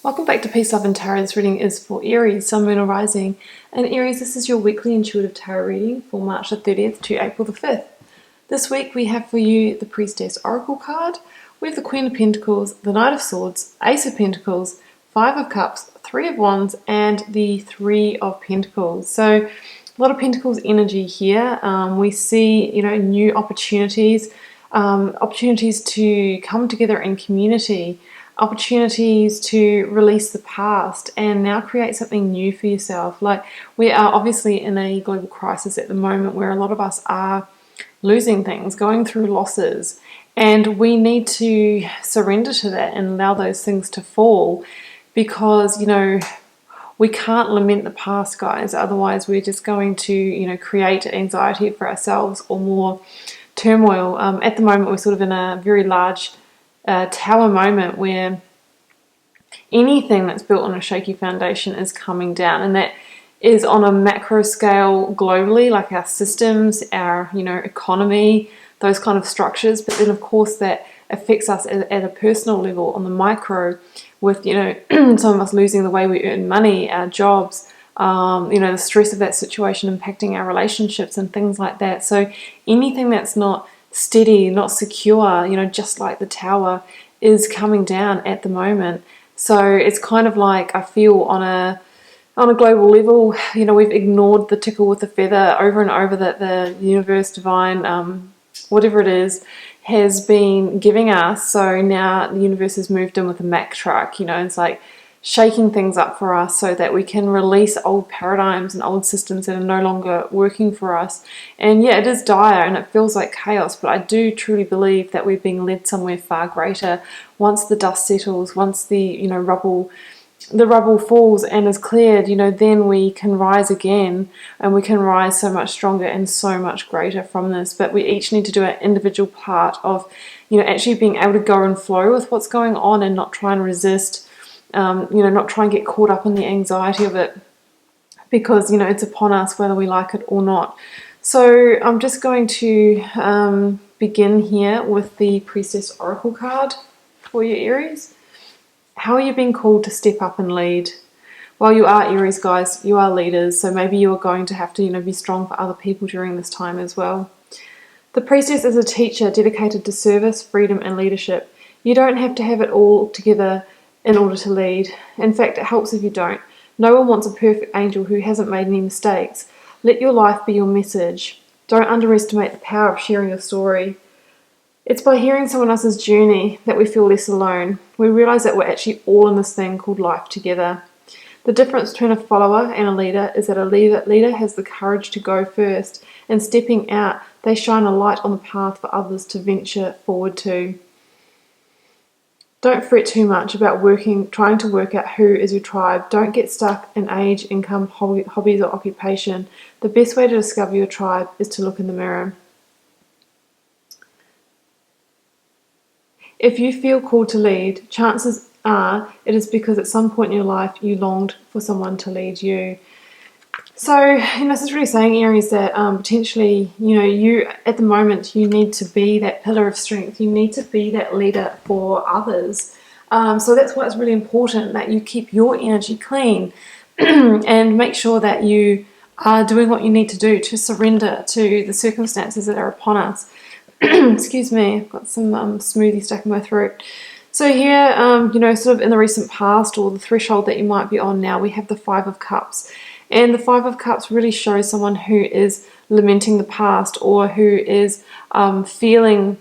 Welcome back to Peace, Love and Tarot. This reading is for Aries, Sun, Moon or Rising. And Aries, this is your weekly intuitive tarot reading for March the 30th to April the 5th. This week we have for you the Priestess Oracle card. We have the Queen of Pentacles, the Knight of Swords, Ace of Pentacles, Five of Cups, Three of Wands, and the Three of Pentacles. So a lot of Pentacles energy here. We see, new opportunities, opportunities to come together in community, opportunities to release the past and now create something new for yourself. Like, we are obviously in a global crisis at the moment where a lot of us are losing things, going through losses, and we need to surrender to that and allow those things to fall, because we can't lament the past, guys. Otherwise we're just going to create anxiety for ourselves or more turmoil. At the moment we're sort of in a very large tower moment where anything that's built on a shaky foundation is coming down, and that is on a macro scale globally, like our systems, our economy, those kind of structures. But then of course that affects us at a personal level on the micro, with some of us losing the way we earn money, our jobs, the stress of that situation impacting our relationships and things like that. So anything that's not steady, not secure, just like the tower, is coming down at the moment. So it's kind of like, I feel on a global level, we've ignored the tickle with the feather over and over that the universe, divine, whatever it is, has been giving us. So now the universe has moved in with a Mack truck, it's like shaking things up for us so that we can release old paradigms and old systems that are no longer working for us. And yeah, it is dire and it feels like chaos, but I do truly believe that we're being led somewhere far greater once the dust settles, once the rubble falls and is cleared. Then we can rise again, and we can rise so much stronger and so much greater from this. But we each need to do our individual part of actually being able to go and flow with what's going on and not try and resist, not try and get caught up in the anxiety of it, because it's upon us whether we like it or not. So I'm just going to begin here with the Priestess Oracle card for you, Aries. How are you being called to step up and lead? Well, you are Aries, guys. You are leaders, so maybe you are going to have to be strong for other people during this time as well. The Priestess is a teacher dedicated to service, freedom and leadership. You don't have to have it all together in order to lead. In fact, it helps if you don't. No one wants a perfect angel who hasn't made any mistakes. Let your life be your message. Don't underestimate the power of sharing your story. It's by hearing someone else's journey that we feel less alone. We realise that we're actually all in this thing called life together. The difference between a follower and a leader is that a leader has the courage to go first, and stepping out, they shine a light on the path for others to venture forward to. Don't fret too much about trying to work out who is your tribe. Don't get stuck in age, income, hobbies or occupation. The best way to discover your tribe is to look in the mirror. If you feel called to lead, chances are it is because at some point in your life you longed for someone to lead you. So, this is really saying, Aries, that potentially, you at the moment, you need to be that pillar of strength. You need to be that leader for others. So that's why it's really important that you keep your energy clean and make sure that you are doing what you need to do to surrender to the circumstances that are upon us. Excuse me, I've got some smoothie stuck in my throat. So here, sort of in the recent past, or the threshold that you might be on now, we have the Five of Cups. And the Five of Cups really shows someone who is lamenting the past, or who is feeling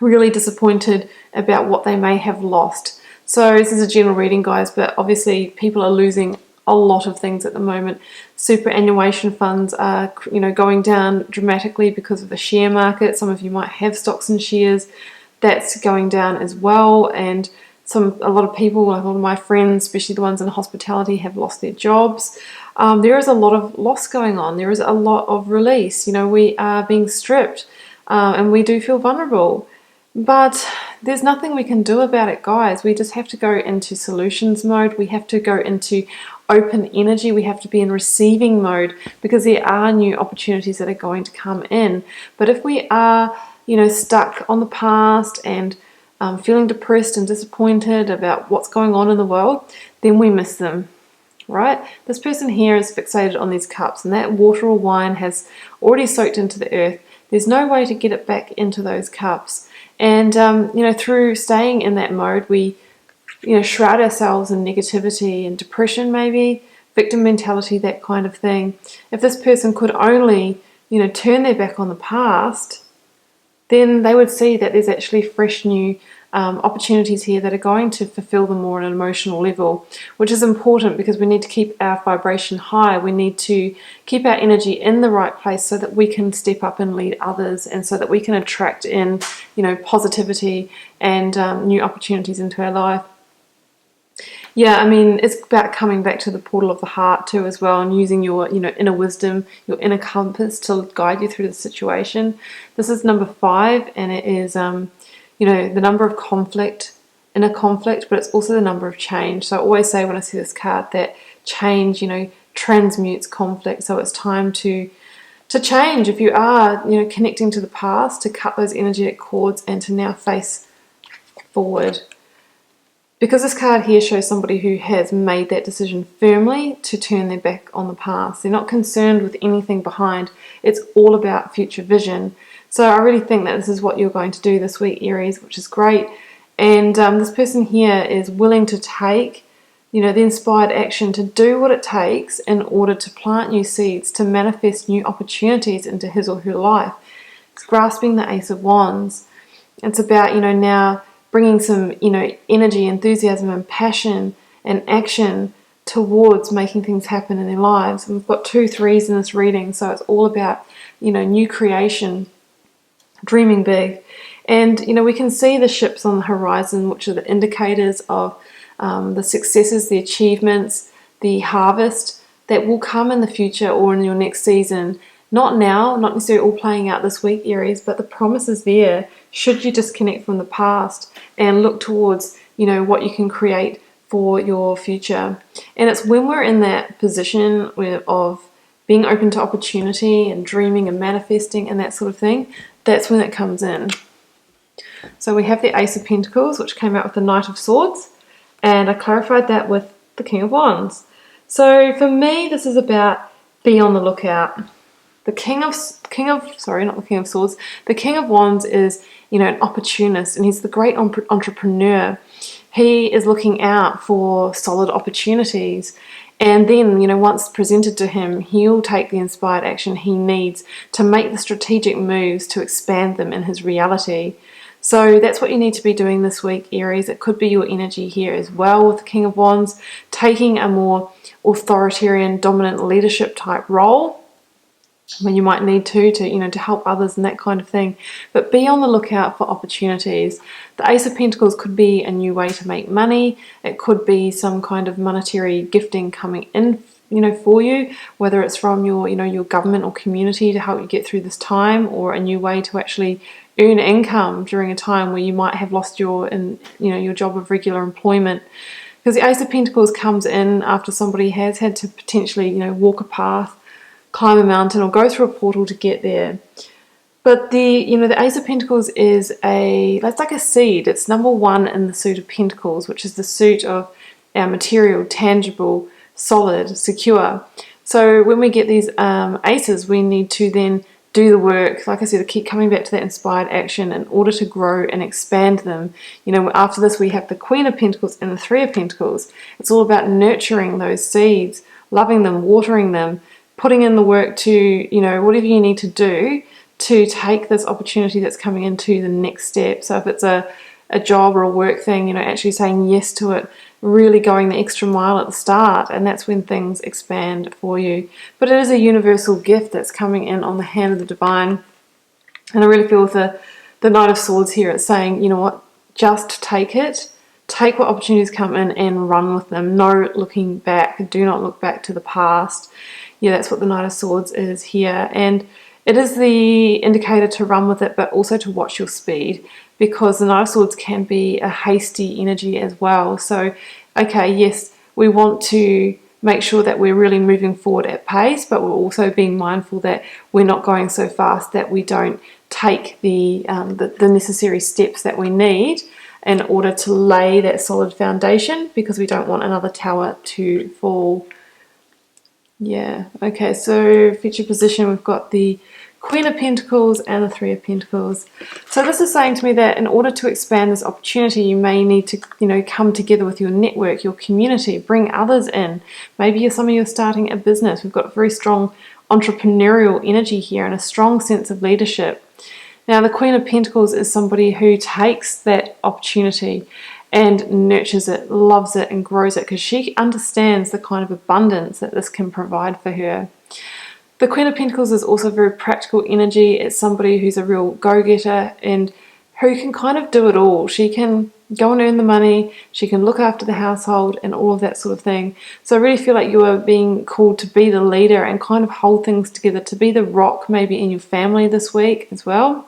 really disappointed about what they may have lost. So this is a general reading, guys, but obviously people are losing a lot of things at the moment. Superannuation funds are going down dramatically because of the share market. Some of you might have stocks and shares. That's going down as well. And a lot of people, like a lot of my friends, especially the ones in hospitality, have lost their jobs. There is a lot of loss going on. There is a lot of release. We are being stripped, and we do feel vulnerable. But there's nothing we can do about it, guys. We just have to go into solutions mode. We have to go into open energy. We have to be in receiving mode, because there are new opportunities that are going to come in. But if we are, stuck on the past and feeling depressed and disappointed about what's going on in the world, then we miss them, right? This person here is fixated on these cups, and that water or wine has already soaked into the earth. There's no way to get it back into those cups. And, through staying in that mode, we, shroud ourselves in negativity and depression, maybe, victim mentality, that kind of thing. If this person could only, turn their back on the past, then they would see that there's actually fresh new opportunities here that are going to fulfill them more on an emotional level, which is important because we need to keep our vibration high. We need to keep our energy in the right place so that we can step up and lead others, and so that we can attract in, positivity and new opportunities into our life. Yeah, I mean, it's about coming back to the portal of the heart too as well, and using your, inner wisdom, your inner compass to guide you through the situation. This is number 5, and it is, the number of inner conflict, but it's also the number of change. So I always say when I see this card that change, transmutes conflict. So it's time to change. If you are, connecting to the past, to cut those energetic cords and to now face forward. Because this card here shows somebody who has made that decision firmly to turn their back on the past. They're not concerned with anything behind. It's all about future vision. So I really think that this is what you're going to do this week, Aries, which is great. And this person here is willing to take, the inspired action to do what it takes in order to plant new seeds, to manifest new opportunities into his or her life. It's grasping the Ace of Wands. It's about, now bringing some, energy, enthusiasm and passion and action towards making things happen in their lives. And we've got 2 3s in this reading, so it's all about, new creation, dreaming big. And, we can see the ships on the horizon, which are the indicators of the successes, the achievements, the harvest that will come in the future or in your next season. Not now, not necessarily all playing out this week, Aries, but the promise is there should you disconnect from the past and look towards, what you can create for your future. And it's when we're in that position of being open to opportunity and dreaming and manifesting and that sort of thing, that's when it comes in. So we have the Ace of Pentacles, which came out with the Knight of Swords, and I clarified that with the King of Wands. So for me, this is about be on the lookout. The King of Swords. The King of Wands is, an opportunist, and he's the great entrepreneur. He is looking out for solid opportunities, and then, once presented to him, he'll take the inspired action he needs to make the strategic moves to expand them in his reality. So that's what you need to be doing this week, Aries. It could be your energy here as well with the King of Wands, taking a more authoritarian, dominant leadership type role when you might need to help others and that kind of thing. But be on the lookout for opportunities. The Ace of Pentacles could be a new way to make money. It could be some kind of monetary gifting coming in, for you, whether it's from your government or community to help you get through this time, or a new way to actually earn income during a time where you might have lost your job of regular employment. Because the Ace of Pentacles comes in after somebody has had to potentially, walk a path, climb a mountain, or go through a portal to get there. But the Ace of Pentacles is that's like a seed. It's number 1 in the suit of Pentacles, which is the suit of our material, tangible, solid, secure. So when we get these aces, we need to then do the work, like I said, to keep coming back to that inspired action in order to grow and expand them. After this we have the Queen of Pentacles and the 3 of Pentacles. It's all about nurturing those seeds, loving them, watering them, putting in the work to, whatever you need to do to take this opportunity that's coming into the next step. So if it's a job or a work thing, actually saying yes to it, really going the extra mile at the start, and that's when things expand for you. But it is a universal gift that's coming in on the hand of the divine. And I really feel with the Knight of Swords here, it's saying, just take it. Take what opportunities come in and run with them. No looking back. Do not look back to the past. Yeah, that's what the Knight of Swords is here. And it is the indicator to run with it, but also to watch your speed, because the Knight of Swords can be a hasty energy as well. So, okay, yes, we want to make sure that we're really moving forward at pace, but we're also being mindful that we're not going so fast that we don't take the necessary steps that we need in order to lay that solid foundation, because we don't want another tower to fall. Yeah, okay, so feature position, we've got the Queen of Pentacles and the Three of Pentacles. So this is saying to me that in order to expand this opportunity, you may need to, come together with your network, your community, bring others in. Maybe some of you are starting a business. We've got very strong entrepreneurial energy here and a strong sense of leadership. Now, the Queen of Pentacles is somebody who takes that opportunity and nurtures it, loves it, and grows it, because she understands the kind of abundance that this can provide for her. The Queen of Pentacles is also very practical energy. It's somebody who's a real go-getter and who can kind of do it all. She can go and earn the money, she can look after the household and all of that sort of thing. So I really feel like you are being called to be the leader and kind of hold things together, to be the rock maybe in your family this week as well.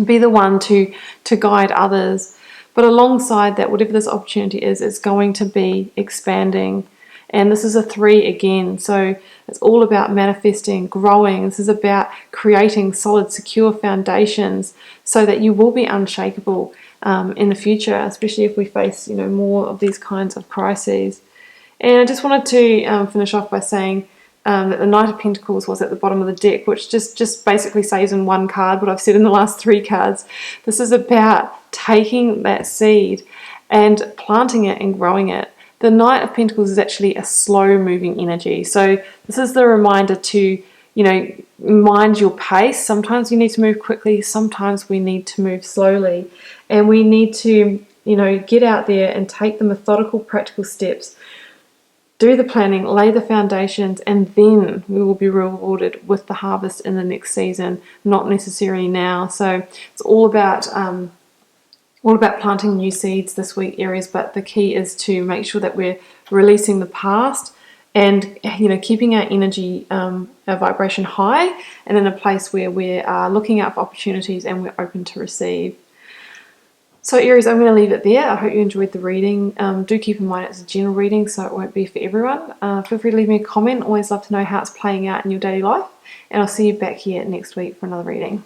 Be the one to guide others. But alongside that, whatever this opportunity is, it's going to be expanding. And this is a 3 again, so it's all about manifesting, growing. This is about creating solid, secure foundations so that you will be unshakable in the future, especially if we face, more of these kinds of crises. And I just wanted to finish off by saying that the Knight of Pentacles was at the bottom of the deck, which just basically says in one card what I've said in the last 3 cards. This is about taking that seed and planting it and growing it. The Knight of Pentacles is actually a slow-moving energy. So this is the reminder to, mind your pace. Sometimes we need to move quickly. Sometimes we need to move slowly. And we need to, get out there and take the methodical, practical steps. Do the planning, lay the foundations, and then we will be rewarded with the harvest in the next season, not necessarily now. So it's all about planting new seeds this week, Aries, but the key is to make sure that we're releasing the past and, keeping our energy, our vibration high and in a place where we are looking out for opportunities and we're open to receive. So Aries, I'm going to leave it there. I hope you enjoyed the reading. Do keep in mind it's a general reading, so it won't be for everyone. Feel free to leave me a comment. Always love to know how it's playing out in your daily life. And I'll see you back here next week for another reading.